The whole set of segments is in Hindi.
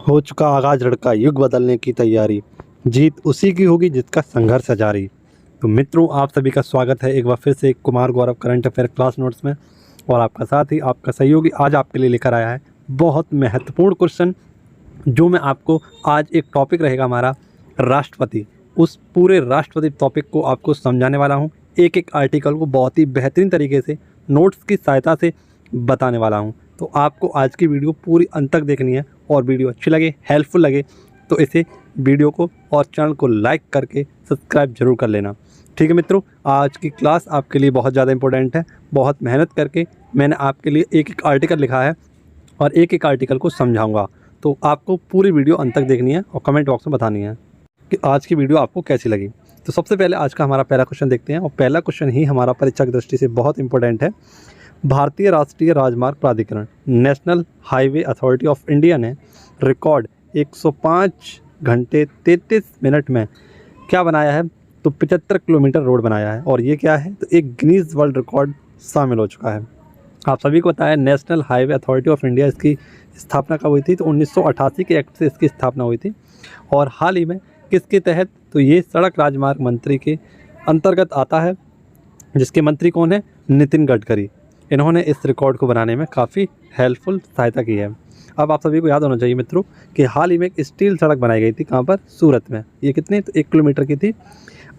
हो चुका आगाज लड़का युग बदलने की तैयारी। जीत उसी की होगी जिसका संघर्ष है जारी। तो मित्रों, आप सभी का स्वागत है एक बार फिर से Kumar Gaurav current affair class notes में। और आपका साथ ही आपका सहयोगी आज आपके लिए लेकर आया है बहुत महत्वपूर्ण क्वेश्चन, जो मैं आपको आज एक टॉपिक रहेगा हमारा राष्ट्रपति, उस पूरे राष्ट्रपति टॉपिक को आपको समझाने वाला हूँ। एक एक आर्टिकल को बहुत ही बेहतरीन तरीके से नोट्स की सहायता से बताने वाला हूँ। तो आपको आज की वीडियो पूरी अंत तक देखनी है, और वीडियो अच्छी लगे, हेल्पफुल लगे तो इसे वीडियो को और चैनल को लाइक करके सब्सक्राइब जरूर कर लेना। ठीक है मित्रों, आज की क्लास आपके लिए बहुत ज़्यादा इंपॉर्टेंट है। बहुत मेहनत करके मैंने आपके लिए एक एक आर्टिकल लिखा है और एक एक आर्टिकल को समझाऊंगा। तो आपको पूरी वीडियो अंत तक देखनी है और कमेंट बॉक्स में बतानी है कि आज की वीडियो आपको कैसी लगी। तो सबसे पहले आज का हमारा पहला क्वेश्चन देखते हैं, और पहला क्वेश्चन ही हमारा परीक्षा की दृष्टि से बहुत इंपॉर्टेंट है। भारतीय राष्ट्रीय राजमार्ग प्राधिकरण national highway authority of India ने रिकॉर्ड 105 घंटे 33 मिनट में क्या बनाया है? तो 75 किलोमीटर रोड बनाया है। और ये क्या है? तो एक गिनीज वर्ल्ड रिकॉर्ड शामिल हो चुका है। आप सभी को पता है national highway authority of India, इसकी स्थापना कब हुई थी? तो 1988 के एक्ट से इसकी स्थापना हुई थी। और हाल ही में किसके तहत? तो ये सड़क राजमार्ग मंत्री के अंतर्गत आता है, जिसके मंत्री कौन है? नितिन गडकरी। इन्होंने इस रिकॉर्ड को बनाने में काफ़ी हेल्पफुल सहायता की है। अब आप सभी को याद होना चाहिए मित्रों कि हाल ही में एक स्टील सड़क बनाई गई थी। कहाँ पर? सूरत में। ये कितने? तो 1 किलोमीटर की थी।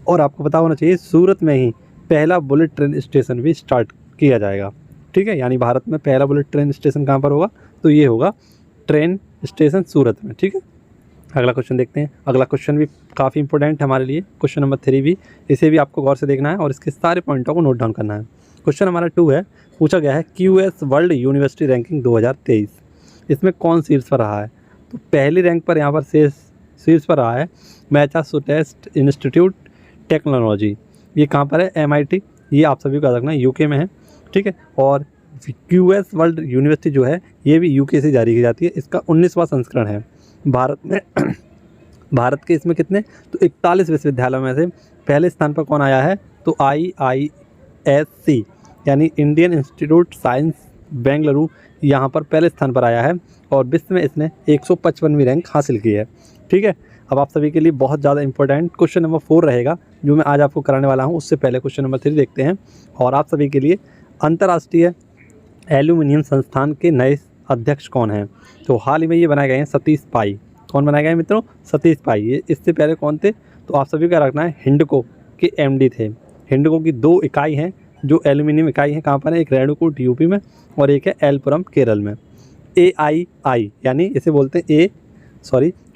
और आपको पता होना चाहिए सूरत में ही पहला बुलेट ट्रेन स्टेशन भी स्टार्ट किया जाएगा। ठीक है, यानी भारत में पहला बुलेट ट्रेन स्टेशन कहाँ पर होगा? तो ये होगा ट्रेन स्टेशन सूरत में। ठीक है, अगला क्वेश्चन देखते हैं। अगला क्वेश्चन भी काफ़ी इंपॉर्टेंट है हमारे लिए, क्वेश्चन नंबर 3 भी। इसे भी आपको गौर से देखना है और इसके सारे पॉइंटों को नोट डाउन करना है। क्वेश्चन हमारा 2 है, पूछा गया है QS वर्ल्ड यूनिवर्सिटी रैंकिंग 2023, इसमें कौन शीर्ष पर रहा है? तो पहली रैंक पर यहाँ पर शीर्ष पर रहा है मैसाचुसेट्स इंस्टीट्यूट टेक्नोलॉजी। ये कहाँ पर है? MIT। ये आप सभी को याद रखना है, UK में है। ठीक है, और QS वर्ल्ड यूनिवर्सिटी जो है ये भी UK से जारी की जाती है। इसका 19वां संस्करण है। भारत में भारत के इसमें कितने? तो 41 विश्वविद्यालयों में से पहले स्थान पर कौन आया है? तो IISC यानी इंडियन इंस्टीट्यूट साइंस बेंगलुरु यहाँ पर पहले स्थान पर आया है, और विश्व में इसने 155वीं रैंक हासिल की है। ठीक है, अब आप सभी के लिए बहुत ज़्यादा इंपॉर्टेंट क्वेश्चन नंबर 4 रहेगा, जो मैं आज आपको कराने वाला हूँ। उससे पहले क्वेश्चन नंबर 3 देखते हैं। और आप सभी के लिए अंतर्राष्ट्रीय एल्यूमिनियम संस्थान के नए अध्यक्ष कौन हैं? तो हाल ही में ये बनाए गए हैं सतीश पाई। कौन बनाए गए मित्रों? सतीश पाई। ये इससे पहले कौन थे? तो आप सभी का रखना है हिंडको के MD थे। हिंडको की 2 इकाई हैं जो एल्यूमिनियम इकाई हैं। कहाँ पर है? एक रेणुकूट UP में और एक है एलपुरम केरल में। AII यानी इसे बोलते हैं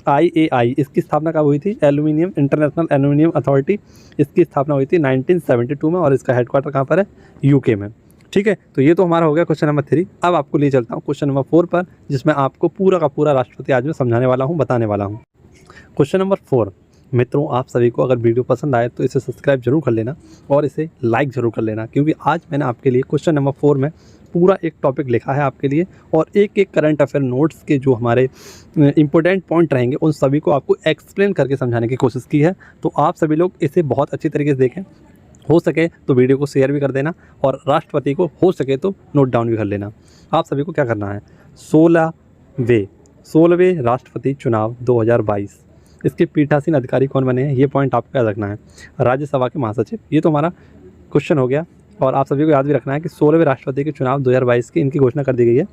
IAI, इसकी स्थापना कब हुई थी? एल्यूमिनियम इंटरनेशनल एल्यूमिनियम अथॉरिटी, इसकी स्थापना हुई थी 1972 में, और इसका हेडक्वार्टर कहाँ पर है? UK में। ठीक है, तो ये तो हमारा हो गया क्वेश्चन नंबर 3। अब आपको ले चलता हूँ क्वेश्चन नंबर 4 पर, जिसमें आपको पूरा का पूरा राष्ट्रपति आज मैं समझाने वाला हूँ, बताने वाला हूँ। क्वेश्चन नंबर 4 मित्रों, आप सभी को अगर वीडियो पसंद आए तो इसे सब्सक्राइब जरूर कर लेना और इसे लाइक ज़रूर कर लेना, क्योंकि आज मैंने आपके लिए क्वेश्चन नंबर 4 में पूरा एक टॉपिक लिखा है आपके लिए, और एक एक करंट अफेयर नोट्स के जो हमारे इंपॉर्टेंट पॉइंट रहेंगे उन सभी को आपको एक्सप्लेन करके समझाने की कोशिश की है। तो आप सभी लोग इसे बहुत अच्छी तरीके से देखें। हो सके तो वीडियो को शेयर भी कर देना, और राष्ट्रपति को हो सके तो नोट डाउन भी कर लेना। आप सभी को क्या करना है? 16वें राष्ट्रपति चुनाव 2022, इसके पीठासीन अधिकारी कौन बने हैं? ये पॉइंट आपको याद रखना है। राज्यसभा के महासचिव। ये तो हमारा क्वेश्चन हो गया। और आप सभी को याद भी रखना है कि 16वें राष्ट्रपति के चुनाव 2022 की इनकी घोषणा कर दी गई है।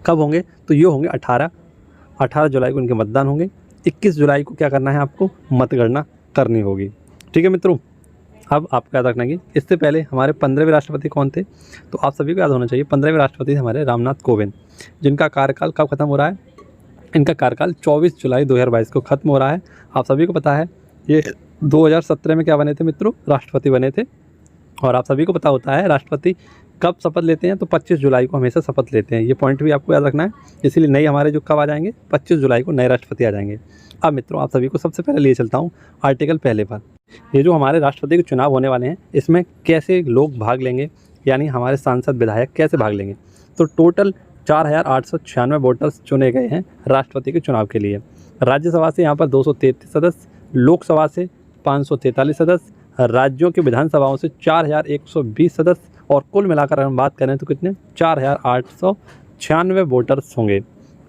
कब होंगे? तो ये होंगे 18 जुलाई को इनके मतदान होंगे। 21 जुलाई को क्या करना है आपको? मतगणना करनी होगी। ठीक है मित्रों, अब आपको याद रखना कि इससे पहले हमारे 15वें राष्ट्रपति कौन थे? तो आप सभी को याद होना चाहिए 15वें राष्ट्रपति हमारे रामनाथ कोविंद, जिनका कार्यकाल कब खत्म हो रहा है? इनका कार्यकाल 24 जुलाई 2022 को खत्म हो रहा है। आप सभी को पता है ये 2017 में क्या बने थे मित्रों? राष्ट्रपति बने थे। और आप सभी को पता होता है राष्ट्रपति कब शपथ लेते हैं? तो 25 जुलाई को हमेशा शपथ लेते हैं। ये पॉइंट भी आपको याद रखना है। इसीलिए नए हमारे जो कब आ जाएंगे? 25 जुलाई को नए राष्ट्रपति आ जाएंगे। अब मित्रों, आप सभी को सबसे पहले लिए चलता हूँ आर्टिकल पहले पर। ये जो हमारे राष्ट्रपति के चुनाव होने वाले हैं, इसमें कैसे लोग भाग लेंगे, यानी हमारे सांसद विधायक कैसे भाग लेंगे? तो टोटल 4896 वोटर्स चुने गए हैं राष्ट्रपति के चुनाव के लिए। राज्यसभा से यहाँ पर 233 सदस्य, लोकसभा से 543 सदस्य, राज्यों की विधानसभाओं से 4120 सदस्य, और कुल मिलाकर हम बात करें तो कितने? 4896 वोटर्स होंगे।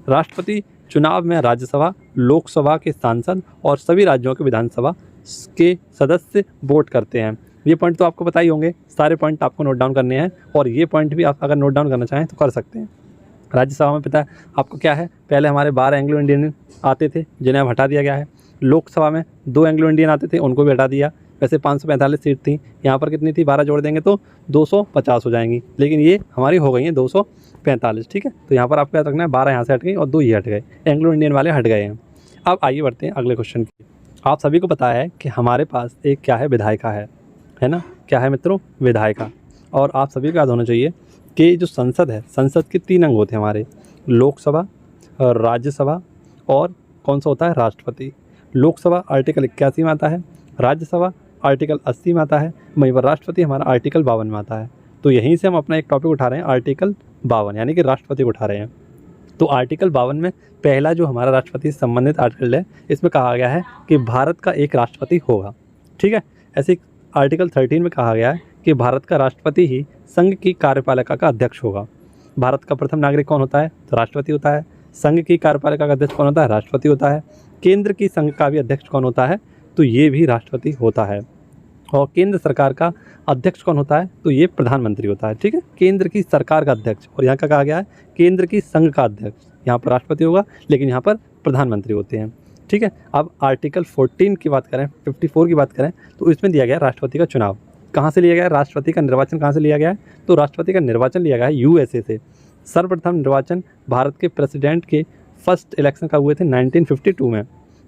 राष्ट्रपति चुनाव में राज्यसभा, लोकसभा के सांसद और सभी राज्यों के विधानसभा के सदस्य वोट करते हैं। ये पॉइंट तो आपको पता ही होंगे, सारे पॉइंट आपको नोट डाउन करने हैं और ये पॉइंट भी आप अगर नोट डाउन करना चाहें तो कर सकते हैं। राज्यसभा में पता है आपको क्या है, पहले हमारे 12 एंग्लो इंडियन आते थे जिन्हें अब हटा दिया गया है। लोकसभा में 2 एंग्लो इंडियन आते थे, उनको भी हटा दिया। वैसे 545 सीट थी, यहाँ पर कितनी थी, 12 जोड़ देंगे तो 250 हो जाएंगी, लेकिन ये हमारी हो गई हैं 245। ठीक है, तो यहाँ पर आपको याद रखना है 12 यहाँ से हट गई और 2 ये हट गए, एंग्लो इंडियन वाले हट गए हैं। अब आइए बढ़ते हैं अगले क्वेश्चन की। आप सभी को पता है कि हमारे पास एक क्या है, विधायिका है ना, क्या है मित्रों, विधायिका। और आप सभी को याद होना चाहिए कि जो संसद है, संसद के 3 अंग होते हैं हमारे, लोकसभा, राज्यसभा और कौन सा होता है, राष्ट्रपति। लोकसभा आर्टिकल 81 में आता है, राज्यसभा आर्टिकल 80 में आता है, वहीं पर राष्ट्रपति हमारा आर्टिकल 52 में आता है। तो यहीं से हम अपना एक टॉपिक उठा रहे हैं, आर्टिकल 52 यानी कि राष्ट्रपति को उठा रहे हैं। तो आर्टिकल 52 में पहला जो हमारा राष्ट्रपति से संबंधित आर्टिकल है, इसमें कहा गया है कि भारत का एक राष्ट्रपति होगा। ठीक है, ऐसे आर्टिकल 13 में कहा गया है कि भारत का राष्ट्रपति ही संघ की कार्यपालिका का अध्यक्ष होगा। भारत का प्रथम नागरिक कौन होता है, तो राष्ट्रपति होता है। संघ की कार्यपालिका का अध्यक्ष कौन होता है, राष्ट्रपति होता है। केंद्र की संघ का भी अध्यक्ष कौन होता है, तो ये भी राष्ट्रपति होता है। और केंद्र सरकार का अध्यक्ष कौन होता है, तो ये प्रधानमंत्री होता है। ठीक है, केंद्र की सरकार का अध्यक्ष, और यहाँ का कहा गया है केंद्र की संघ का अध्यक्ष, यहाँ पर राष्ट्रपति होगा लेकिन यहाँ पर प्रधानमंत्री होते हैं। ठीक है, अब आर्टिकल 14 की बात करें, 54 की बात करें, तो इसमें दिया गया राष्ट्रपति का चुनाव कहाँ से लिया गया है, राष्ट्रपति का निर्वाचन कहाँ से लिया गया है, तो राष्ट्रपति का निर्वाचन लिया गया है यूएसए से। सर्वप्रथम निर्वाचन भारत के प्रेसिडेंट के फर्स्ट इलेक्शन का हुए थे 1952 में।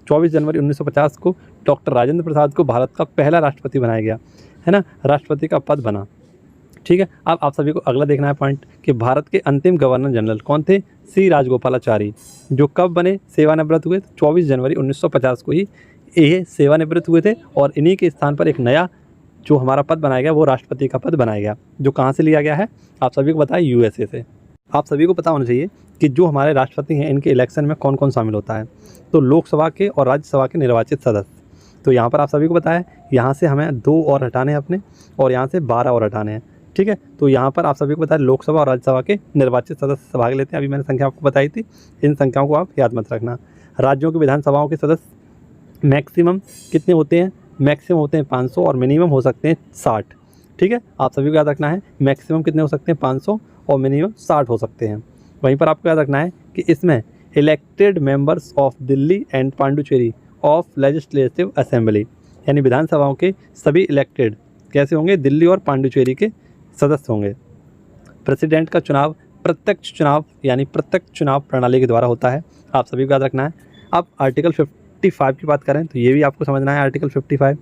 24 जनवरी 1950 को डॉक्टर राजेंद्र प्रसाद को भारत का पहला राष्ट्रपति बनाया गया, है ना, राष्ट्रपति का पद बना। ठीक है, अब आप सभी को अगला देखना है पॉइंट कि भारत के अंतिम गवर्नर जनरल कौन थे, सी राजगोपालाचारी, जो कब बने, सेवानिवृत्त हुए 24 जनवरी 1950 को ही ये सेवानिवृत्त हुए थे। और इन्हीं के स्थान पर एक नया जो हमारा पद बनाया गया वो राष्ट्रपति का पद बनाया गया, जो कहाँ से लिया गया है, आप सभी को पता है, यूएसए से। आप सभी को पता होना चाहिए कि जो हमारे राष्ट्रपति हैं इनके इलेक्शन में कौन कौन शामिल होता है, तो लोकसभा के और राज्यसभा के निर्वाचित सदस्य। तो यहाँ पर आप सभी को पता है, यहाँ से हमें 2 और हटाने हैं अपने, और यहाँ से 12 और हटाने हैं। ठीक है, तो यहाँ पर आप सभी को पता है लोकसभा और राज्यसभा के निर्वाचित सदस्य भाग लेते हैं। अभी मैंने संख्या आपको बताई थी, इन संख्याओं को आप याद मत रखना। राज्यों की विधानसभाओं के सदस्य मैक्सिमम कितने होते हैं, मैक्सिमम होते हैं 500 और मिनिमम हो सकते हैं 60। ठीक है, आप सभी को याद रखना है मैक्सिमम कितने हो सकते हैं 500 और मिनिमम 60 हो सकते हैं। वहीं पर आपको याद रखना है कि इसमें elected members of Delhi and Pondicherry of legislative assembly, यानी विधानसभाओं के सभी इलेक्टेड कैसे होंगे, दिल्ली और पांडुचेरी के सदस्य होंगे। प्रेसिडेंट का चुनाव प्रत्यक्ष चुनाव यानी प्रत्यक्ष चुनाव प्रणाली के द्वारा होता है, आप सभी को याद रखना है। अब आर्टिकल 55 की बात करें तो ये भी आपको समझना है। आर्टिकल 55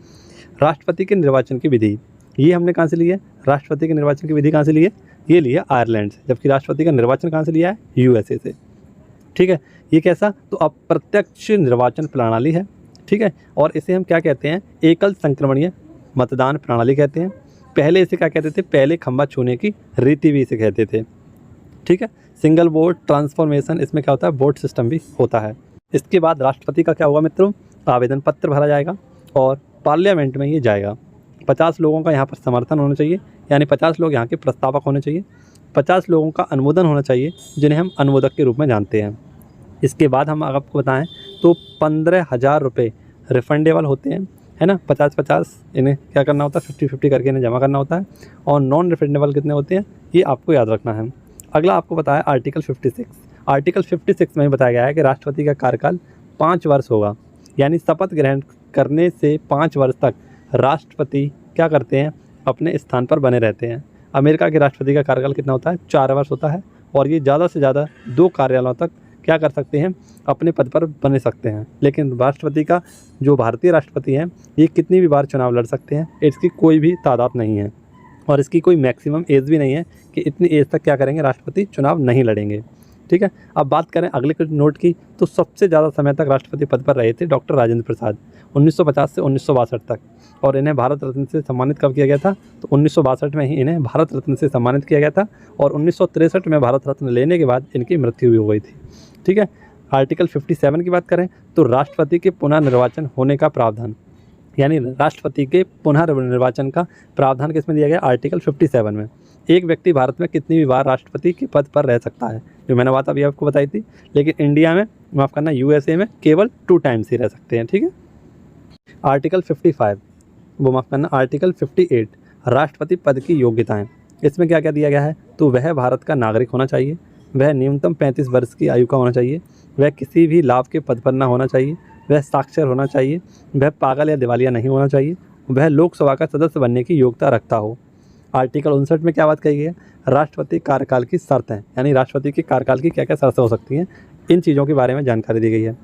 राष्ट्रपति के निर्वाचन की विधि, ये हमने कहाँ से ली है, राष्ट्रपति के निर्वाचन की विधि कहाँ से ली है, ये लिया आयरलैंड से, जबकि राष्ट्रपति का निर्वाचन कहाँ से लिया है, यूएसए से। ठीक है, ये कैसा, तो अप्रत्यक्ष निर्वाचन प्रणाली है। ठीक है, और इसे हम क्या कहते हैं, एकल संक्रमणीय मतदान प्रणाली कहते हैं। पहले इसे क्या कहते थे, पहले खंबा छूने की रीति भी इसे कहते थे। ठीक है, सिंगल वोट ट्रांसफॉर्मेशन, इसमें क्या होता है, वोट सिस्टम भी होता है। इसके बाद राष्ट्रपति का क्या होगा मित्रों, आवेदन पत्र भरा जाएगा और पार्लियामेंट में ये जाएगा। 50 लोगों का यहाँ पर समर्थन होना चाहिए, यानी 50 लोग यहाँ के प्रस्तावक होने चाहिए। 50 लोगों का अनुमोदन होना चाहिए, जिन्हें हम अनुमोदक के रूप में जानते हैं। इसके बाद हम आपको बताएं तो 15,000 रुपये रिफंडेबल होते हैं, है ना, 50-50 इन्हें क्या करना होता है, 50-50 करके इन्हें जमा करना होता है। और नॉन रिफंडेबल कितने होते हैं, ये आपको याद रखना है। अगला आपको बताया आर्टिकल 56। आर्टिकल 56 में बताया गया है कि राष्ट्रपति का कार्यकाल 5 वर्ष होगा, यानी शपथ ग्रहण करने से 5 वर्ष तक राष्ट्रपति क्या करते हैं, अपने स्थान पर बने रहते हैं। अमेरिका के राष्ट्रपति का कार्यकाल कितना होता है, 4 वर्ष होता है, और ये ज़्यादा से ज़्यादा 2 कार्यालयों तक क्या कर सकते हैं, अपने पद पर बने सकते हैं। लेकिन राष्ट्रपति का जो भारतीय राष्ट्रपति हैं, ये कितनी भी बार चुनाव लड़ सकते हैं, इसकी कोई भी तादाद नहीं है, और इसकी कोई मैक्सिमम एज भी नहीं है कि इतनी एज तक क्या करेंगे, राष्ट्रपति चुनाव नहीं लड़ेंगे। ठीक है, अब बात करें अगले कुछ नोट की, तो सबसे ज़्यादा समय तक राष्ट्रपति पद पर रहे थे डॉक्टर राजेंद्र प्रसाद, 1950 से 1962 तक। और इन्हें भारत रत्न से सम्मानित कब किया गया था, तो 1962 में ही इन्हें भारत रत्न से सम्मानित किया गया था, और 1963 में भारत रत्न लेने के बाद इनकी मृत्यु भी हो गई थी। ठीक है, आर्टिकल 57 की बात करें तो राष्ट्रपति के पुनः निर्वाचन होने का प्रावधान, यानी राष्ट्रपति के पुनः निर्वाचन का प्रावधान किसमें दिया गया, आर्टिकल 57 में। एक व्यक्ति भारत में कितनी भी बार राष्ट्रपति के पद पर रह सकता है, जो मैंने बात अभी आपको बताई थी। लेकिन इंडिया में, माफ़ करना, यूएसए में केवल 2 टाइम्स ही रह सकते हैं, ठीक है। आर्टिकल 55, वो माफ़ करना आर्टिकल 58, राष्ट्रपति पद की योग्यताएं। इसमें क्या क्या दिया गया है, तो वह भारत का नागरिक होना चाहिए, वह न्यूनतम 35 वर्ष की आयु का होना चाहिए, वह किसी भी लाभ के पद पर न होना चाहिए, वह साक्षर होना चाहिए, वह पागल या दिवालिया नहीं होना चाहिए, वह लोकसभा का सदस्य बनने की योग्यता रखता हो। आर्टिकल 59 में क्या बात कही गई है, राष्ट्रपति कार्यकाल की शर्तें, यानी राष्ट्रपति के कार्यकाल की क्या क्या शर्तें हो सकती हैं, इन चीज़ों के बारे में जानकारी दी गई है।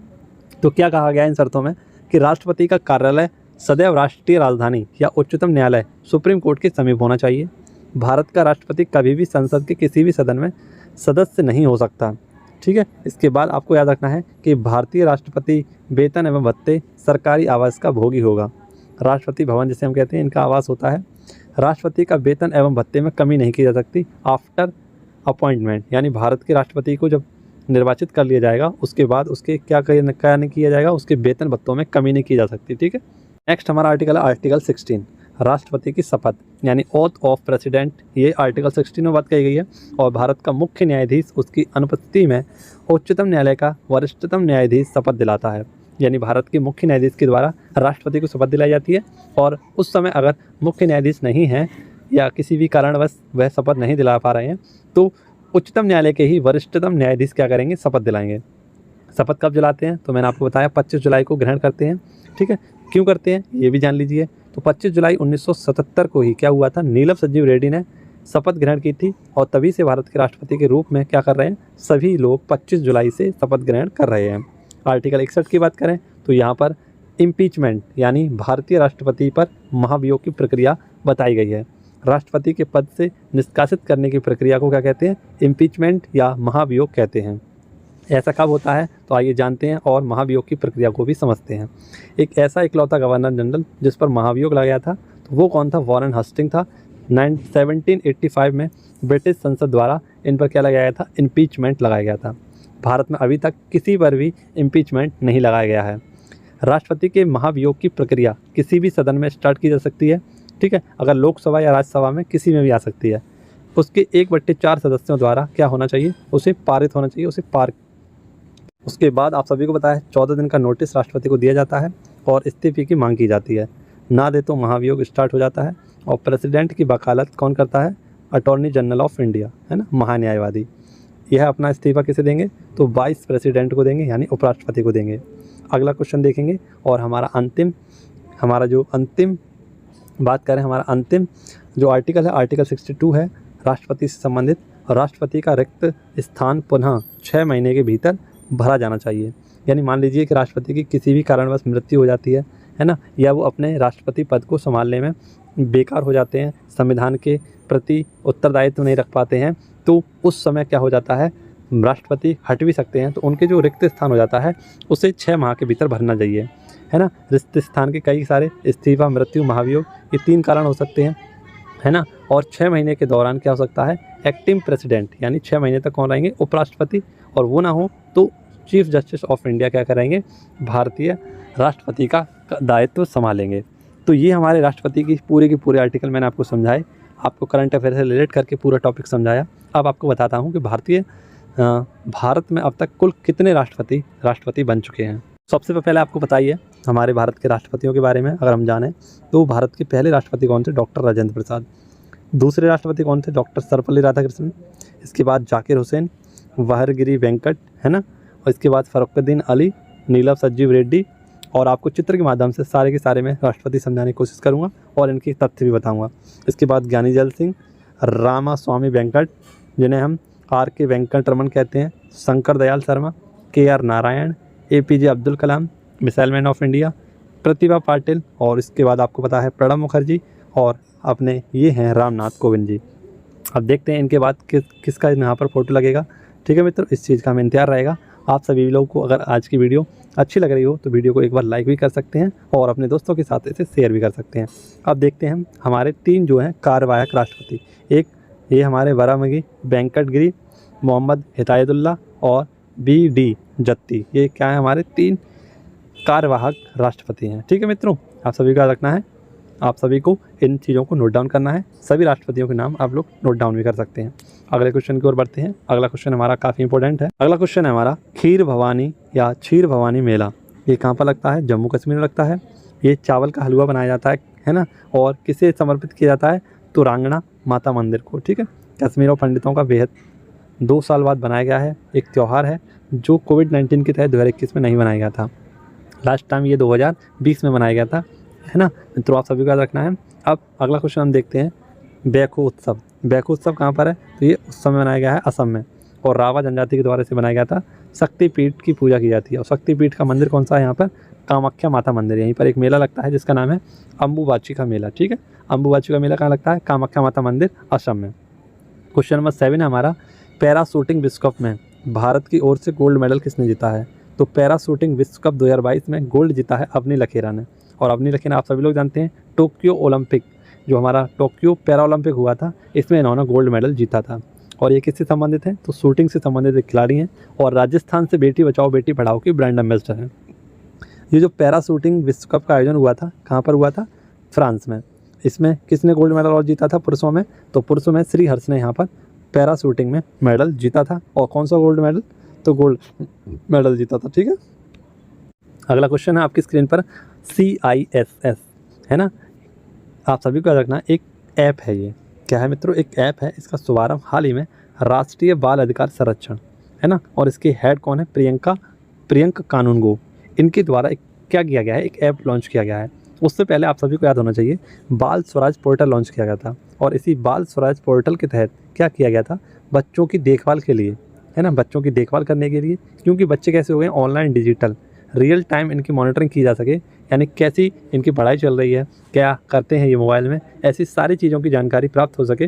तो क्या कहा गया इन शर्तों में कि राष्ट्रपति का कार्यालय सदैव राष्ट्रीय राजधानी या उच्चतम न्यायालय सुप्रीम कोर्ट के समीप होना चाहिए। भारत का राष्ट्रपति कभी भी संसद के किसी भी सदन में सदस्य नहीं हो सकता, ठीक है। इसके बाद आपको याद रखना है कि भारतीय राष्ट्रपति वेतन एवं भत्ते सरकारी आवास का भोगी होगा। राष्ट्रपति भवन जिसे हम कहते हैं, इनका आवास होता है। राष्ट्रपति का वेतन एवं भत्ते में कमी नहीं की जा सकती आफ्टर अपॉइंटमेंट, यानी भारत के राष्ट्रपति को जब निर्वाचित कर लिया जाएगा उसके बाद उसके क्या नहीं किया जाएगा, उसके वेतन भत्तों में कमी नहीं की जा सकती, ठीक है। नेक्स्ट हमारा आर्टिकल है आर्टिकल 16, राष्ट्रपति की शपथ यानी ओथ ऑफ प्रेसिडेंट। ये आर्टिकल 16 में बात कही गई है। और भारत का मुख्य न्यायाधीश उसकी अनुपस्थिति में उच्चतम न्यायालय का वरिष्ठतम न्यायाधीश शपथ दिलाता है, यानी भारत के मुख्य न्यायाधीश के द्वारा राष्ट्रपति को शपथ दिलाई जाती है। और उस समय अगर मुख्य न्यायाधीश नहीं हैं या किसी भी कारणवश वह शपथ नहीं दिला पा रहे हैं तो उच्चतम न्यायालय के ही वरिष्ठतम न्यायाधीश क्या करेंगे, शपथ दिलाएंगे। शपथ कब दिलाते हैं, तो मैंने आपको बताया 25 जुलाई को ग्रहण करते हैं, ठीक है। क्यों करते हैं ये भी जान लीजिए। तो 25 जुलाई 1977 को ही क्या हुआ था, नीलम संजीव रेड्डी ने शपथ ग्रहण की थी और तभी से भारत के राष्ट्रपति के रूप में क्या कर रहे हैं, सभी लोग 25 जुलाई से शपथ ग्रहण कर रहे हैं। आर्टिकल 61 की बात करें तो यहाँ पर इम्पीचमेंट यानी भारतीय राष्ट्रपति पर महाभियोग की प्रक्रिया बताई गई है। राष्ट्रपति के पद से निष्कासित करने की प्रक्रिया को क्या कहते हैं, इम्पीचमेंट या महाभियोग कहते हैं। ऐसा कब होता है, तो आइए जानते हैं और महाभियोग की प्रक्रिया को भी समझते हैं। एक ऐसा इकलौता गवर्नर जनरल जिस पर महाभियोग लगाया था, तो वो कौन था, वॉरेन हस्टिंग था। 1785 में ब्रिटिश संसद द्वारा इन पर क्या लगाया था, इम्पीचमेंट लगाया गया था। भारत में अभी तक किसी पर भी इम्पीचमेंट नहीं लगाया गया है। राष्ट्रपति के महाभियोग की प्रक्रिया किसी भी सदन में स्टार्ट की जा सकती है, ठीक है। अगर लोकसभा या राज्यसभा में किसी में भी आ सकती है। उसके 1/4 सदस्यों द्वारा क्या होना चाहिए, उसे पारित होना चाहिए, उसके बाद आप सभी को पता है 14 दिन का नोटिस राष्ट्रपति को दिया जाता है और इस्तीफे की मांग की जाती है। ना दे तो महाभियोग स्टार्ट हो जाता है। और प्रेसिडेंट की वकालत कौन करता है, अटॉर्नी जनरल ऑफ इंडिया, है ना, महान्यायवादी। यह अपना इस्तीफा किसे देंगे, तो वाइस प्रेसिडेंट को देंगे, यानी उपराष्ट्रपति को देंगे। अगला क्वेश्चन देखेंगे और हमारा अंतिम बात करें, हमारा अंतिम जो आर्टिकल है आर्टिकल 62 है, राष्ट्रपति से संबंधित। राष्ट्रपति का रिक्त स्थान पुनः 6 महीने के भीतर भरा जाना चाहिए। यानी मान लीजिए कि राष्ट्रपति की किसी भी कारणवश मृत्यु हो जाती है ना, या वो अपने राष्ट्रपति पद को संभालने में बेकार हो जाते हैं, संविधान के प्रति उत्तरदायित्व नहीं रख पाते हैं, तो उस समय क्या हो जाता है, राष्ट्रपति हट भी सकते हैं। तो उनके जो रिक्त स्थान हो जाता है उसे 6 माह के भीतर भरना चाहिए, है ना। रिक्त स्थान के कई सारे इस्तीफा, मृत्यु, महाभियोग, ये 3 कारण हो सकते हैं, है ना। और 6 महीने के दौरान क्या हो सकता है, एक्टिंग प्रेसिडेंट, यानी 6 महीने तक कौन रहेंगे, उपराष्ट्रपति। और वो ना हो तो चीफ जस्टिस ऑफ इंडिया क्या करेंगे, भारतीय राष्ट्रपति का दायित्व संभालेंगे। तो ये हमारे राष्ट्रपति की पूरे आर्टिकल मैंने आपको समझाए, आपको करंट अफेयर से रिलेट करके पूरा टॉपिक समझाया। अब आपको बताता हूँ कि भारत में अब तक कुल कितने राष्ट्रपति बन चुके हैं। सबसे पहले आपको बताइए हमारे भारत के राष्ट्रपतियों के बारे में अगर हम जानें तो भारत के पहले राष्ट्रपति कौन थे, डॉक्टर राजेंद्र प्रसाद। दूसरे राष्ट्रपति कौन थे, डॉक्टर सर्वपल्ली राधाकृष्णन। इसके बाद जाकिर हुसैन, वहरगिरी वेंकट, है ना। और इसके बाद फरुखुद्दीन अली, नीलम संजीव रेड्डी। और आपको चित्र के माध्यम से सारे के सारे मैं राष्ट्रपति समझाने की कोशिश करूँगा और इनके तथ्य भी बताऊँगा। इसके बाद ज्ञानी जैल सिंह, रामास्वामी वेंकट जिन्हें हम RK वेंकटरमन कहते हैं, Shankar Dayal Sharma, KR Narayan, APJ Abdul Kalam, missile man of India, Pratibha Patil. और इसके बाद आपको पता है प्रणब मुखर्जी और अपने ये हैं रामनाथ कोविंद जी। अब देखते हैं इनके बाद किसका यहाँ पर फोटो लगेगा, ठीक है मित्रों। इस चीज़ का हमें इंतजार रहेगा। आप सभी लोगों को अगर आज की वीडियो अच्छी लग रही हो तो वीडियो को एक बार लाइक भी कर सकते हैं और अपने दोस्तों के साथ इसे शेयर भी कर सकते हैं। अब देखते हैं हमारे 3 जो हैं कार्यवाहक राष्ट्रपति। एक ये हमारे वरामगी वेंकटगिरी, मोहम्मद हिदायतुल्लाह और BD जत्ती। ये क्या है, हमारे 3 कार्यवाहक राष्ट्रपति हैं, ठीक है मित्रों। आप सभी का रखना है आप सभी को इन चीज़ों को नोट डाउन करना है। सभी राष्ट्रपतियों के नाम आप लोग नोट डाउन भी कर सकते हैं। अगले क्वेश्चन की ओर बढ़ते हैं। अगला क्वेश्चन हमारा काफ़ी इंपॉर्टेंट है। अगला क्वेश्चन है हमारा खीर भवानी या क्षीर भवानी मेला, ये कहाँ पर लगता है? जम्मू कश्मीर में लगता है। ये चावल का हलवा बनाया जाता है ना, और किसे समर्पित किया जाता है? तो रांगणा माता मंदिर को। ठीक है, कश्मीरों पंडितों का बेहद 2 साल बाद बनाया गया है एक त्यौहार है जो कोविड-19 के तहत 2021 में नहीं बनाया गया था। लास्ट टाइम ये 2020 में बनाया गया था, है ना मित्रों, आप सभी को याद रखना है। अब अगला क्वेश्चन हम देखते हैं बैकहो उत्सव। बैकहो उत्सव कहाँ पर है? तो ये उस समय बनाया गया है असम में, और रावा जनजाति के द्वारा इसे बनाया गया था। शक्तिपीठ की पूजा की जाती है, और शक्तिपीठ का मंदिर कौन सा है यहाँ पर? कामाख्या माता मंदिर। यहीं पर एक मेला लगता है जिसका नाम है अम्बुबाची का मेला। ठीक है, अम्बुबाची का मेला कहाँ लगता है? कामाख्या माता मंदिर असम में। क्वेश्चन नंबर 7 है हमारा पैरा शूटिंग विश्व कप में भारत की ओर से गोल्ड मेडल किसने जीता है? तो पैरा शूटिंग विश्व कप 2022 में गोल्ड जीता है अवनी लखेरा ने। और अवनी लखेरा आप सभी लोग जानते हैं टोक्यो ओलंपिक, जो हमारा टोक्यो पैरा ओलंपिक हुआ था, इसमें इन्होंने गोल्ड मेडल जीता था। और ये किससे संबंधित है? तो शूटिंग से संबंधित एक खिलाड़ी हैं, और राजस्थान से बेटी बचाओ बेटी पढ़ाओ की ब्रांड एम्बेसडर हैं। ये जो पैरा शूटिंग विश्व कप का आयोजन हुआ था, कहाँ पर हुआ था? फ्रांस में। इसमें किसने गोल्ड मेडल और जीता था पुरुषों में? तो पुरुषों में श्री हर्ष ने यहाँ पर पैरा शूटिंग में मेडल जीता था। और कौन सा गोल्ड मेडल? तो गोल्ड मेडल जीता था। ठीक है, अगला क्वेश्चन है आपकी स्क्रीन पर CISS, है ना। आप सभी को याद रखना एक ऐप है, ये क्या है मित्रों? एक ऐप है। इसका शुभारंभ हाल ही में राष्ट्रीय बाल अधिकार संरक्षण, है ना, और इसके हेड कौन है? प्रियंका कानूनगो। इनके द्वारा एक क्या किया गया है? एक ऐप लॉन्च किया गया है। उससे पहले आप सभी को याद होना चाहिए बाल स्वराज पोर्टल लॉन्च किया गया था, और इसी बाल स्वराज पोर्टल के तहत क्या किया गया था? बच्चों की देखभाल के लिए, है ना, बच्चों की देखभाल करने के लिए, क्योंकि बच्चे कैसे हो गए ऑनलाइन डिजिटल, रियल टाइम इनकी मॉनिटरिंग की जा सके, यानी कैसी इनकी पढ़ाई चल रही है, क्या करते हैं ये मोबाइल में, ऐसी सारी चीज़ों की जानकारी प्राप्त हो सके,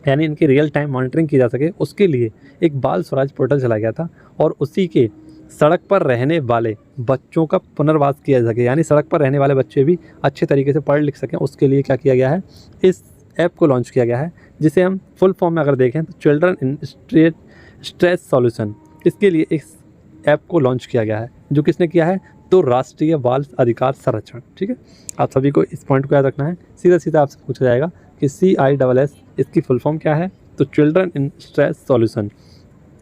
यानी इनकी रियल टाइम मॉनिटरिंग की जा सके, उसके लिए एक बाल स्वराज पोर्टल चलाया गया था। और उसी के सड़क पर रहने वाले बच्चों का पुनर्वास किया जा सके, यानी सड़क पर रहने वाले बच्चे भी अच्छे तरीके से पढ़ लिख सकें, उसके लिए क्या किया गया है? इस ऐप को लॉन्च किया गया है, जिसे हम फुल फॉर्म में अगर देखें तो चिल्ड्रन इन स्ट्रेस सॉल्यूशन। इसके लिए इस ऐप को लॉन्च किया गया है, जो किसने किया है? तो राष्ट्रीय बाल अधिकार संरक्षण। ठीक है, आप सभी को इस पॉइंट को याद रखना है। सीधा सीधा आपसे पूछा जाएगा कि CISS इसकी फुल फॉर्म क्या है? तो चिल्ड्रन इन स्ट्रेस सॉल्यूशन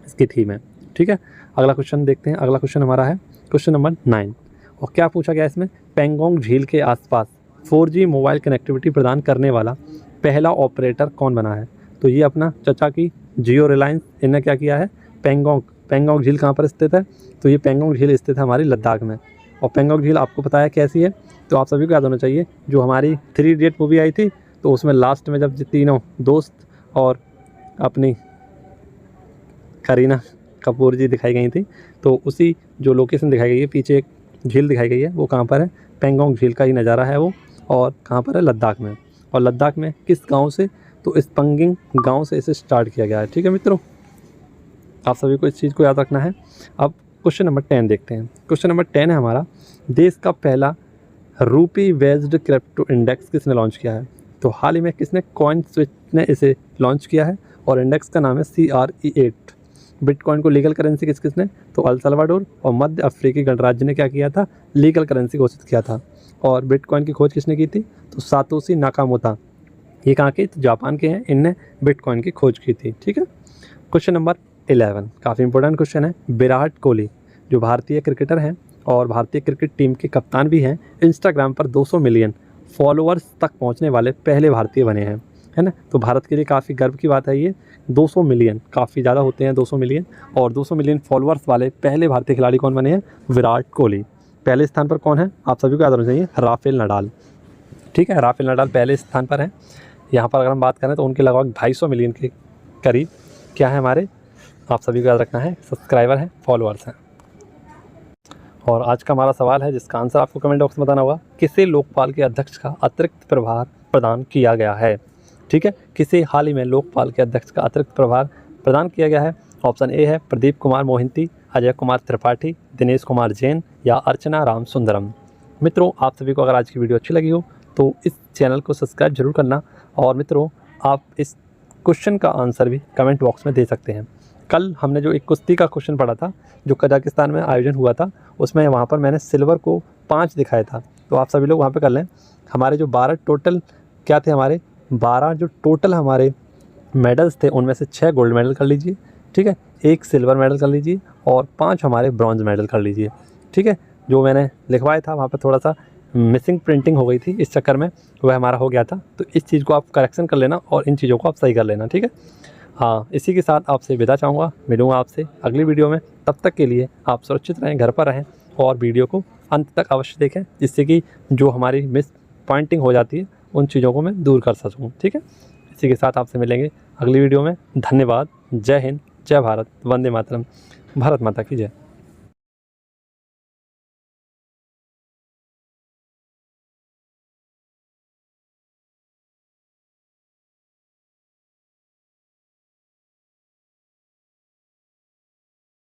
इसकी थीम है। ठीक है, अगला क्वेश्चन देखते हैं। अगला क्वेश्चन हमारा है क्वेश्चन नंबर 9, और क्या पूछा गया इसमें? पेंगोंग झील के आसपास 4G मोबाइल कनेक्टिविटी प्रदान करने वाला पहला ऑपरेटर कौन बना है? तो ये अपना चचा की जियो रिलायंस, इन्हें क्या किया है? पेंगोंग झील कहाँ पर स्थित है? तो ये पेंगोंग झील स्थित है हमारी लद्दाख में। और पेंगोंग झील आपको पता है कैसी है? तो आप सभी को याद होना चाहिए, जो हमारी 3 इडियट मूवी आई थी, तो उसमें लास्ट में जब तीनों दोस्त और अपनी करीना कपूर जी दिखाई गई थी, तो उसी जो लोकेशन दिखाई गई है, पीछे एक झील दिखाई गई है, वो कहाँ पर है? पेंगोंग झील का ही नज़ारा है वो, और कहाँ पर है? लद्दाख में। और लद्दाख में किस गांव से? तो इस पंगिंग गांव से इसे स्टार्ट किया गया है। ठीक है मित्रों, आप सभी को इस चीज़ को याद रखना है। अब क्वेश्चन नंबर 10 देखते हैं। क्वेश्चन नंबर 10 है हमारा देश का पहला रूपी बेस्ड क्रिप्टो इंडेक्स किसने लॉन्च किया है? तो हाल ही में किसने? कॉइन स्विच ने इसे लॉन्च किया है, और इंडेक्स का नाम है CRE8। बिटकॉइन को लीगल करेंसी किसने? तो अल सल्वाडोर और मध्य अफ्रीकी गणराज्य ने क्या किया था? लीगल करेंसी घोषित किया था। और बिटकॉइन की खोज किसने की थी? तो सातोशी नाकामोटा, ये कहाँ के? तो जापान के हैं, इनने बिटकॉइन की खोज की थी। ठीक है, क्वेश्चन नंबर 11 काफ़ी इंपॉर्टेंट क्वेश्चन है। विराट कोहली जो भारतीय क्रिकेटर हैं और भारतीय क्रिकेट टीम के कप्तान भी हैं, इंस्टाग्राम पर 200 मिलियन फॉलोअर्स तक पहुंचने वाले पहले भारतीय बने हैं, है ना। तो भारत के लिए काफ़ी गर्व की बात है ये। 200 मिलियन काफ़ी ज़्यादा होते हैं 200 मिलियन, और 200 मिलियन फॉलोअर्स वाले पहले भारतीय खिलाड़ी कौन बने हैं? विराट कोहली। पहले स्थान पर कौन है? आप सभी को याद होना चाहिए, राफेल नडाल। ठीक है, राफेल नडाल पहले स्थान पर हैं। यहाँ पर अगर हम बात करें तो उनके लगभग 250 मिलियन के करीब क्या है हमारे, आप सभी को याद रखना है, सब्सक्राइबर हैं, फॉलोअर्स हैं। और आज का हमारा सवाल है जिसका आंसर आपको कमेंट बॉक्स में बताना होगा, किसे लोकपाल के अध्यक्ष का अतिरिक्त प्रभार प्रदान किया गया है? ठीक है, किसे हाल ही में लोकपाल के अध्यक्ष का अतिरिक्त प्रभार प्रदान किया गया है? ऑप्शन ए है प्रदीप कुमार मोहिंती, अजय कुमार त्रिपाठी, दिनेश कुमार जैन या अर्चना राम सुंदरम। मित्रों, आप सभी को अगर आज की वीडियो अच्छी लगी हो तो इस चैनल को सब्सक्राइब जरूर करना। और मित्रों, आप इस क्वेश्चन का आंसर भी कमेंट बॉक्स में दे सकते हैं। कल हमने जो एक कुश्ती का क्वेश्चन पढ़ा था जो कजाकिस्तान में आयोजन हुआ था, उसमें वहाँ पर मैंने सिल्वर को 5 दिखाया था, तो आप सभी लोग वहाँ पे कर लें। हमारे जो 12 टोटल क्या थे, हमारे 12 जो टोटल हमारे मेडल्स थे उनमें से 6 गोल्ड मेडल कर लीजिए, ठीक है, 1 सिल्वर मेडल कर लीजिए और 5 हमारे ब्रॉन्ज मेडल कर लीजिए, ठीक है। जो मैंने लिखवाया था वहाँ पे थोड़ा सा मिसिंग प्रिंटिंग हो गई थी, इस चक्कर में वह हमारा हो गया था। तो इस चीज़ को आप करेक्शन कर लेना और इन चीज़ों को आप सही कर लेना, ठीक है। हाँ, इसी के साथ आपसे विदा चाहूँगा, मिलूँगा आपसे अगली वीडियो में। तब तक के लिए आप सुरक्षित रहें, घर पर रहें और वीडियो को अंत तक अवश्य देखें, जिससे कि जो हमारी मिस पॉइंटिंग हो जाती है उन चीज़ों को मैं दूर कर सकूँ, ठीक है। इसी के साथ आपसे मिलेंगे अगली वीडियो में। धन्यवाद। जय हिंद, जय भारत, वंदे मातरम, भारत माता की जय।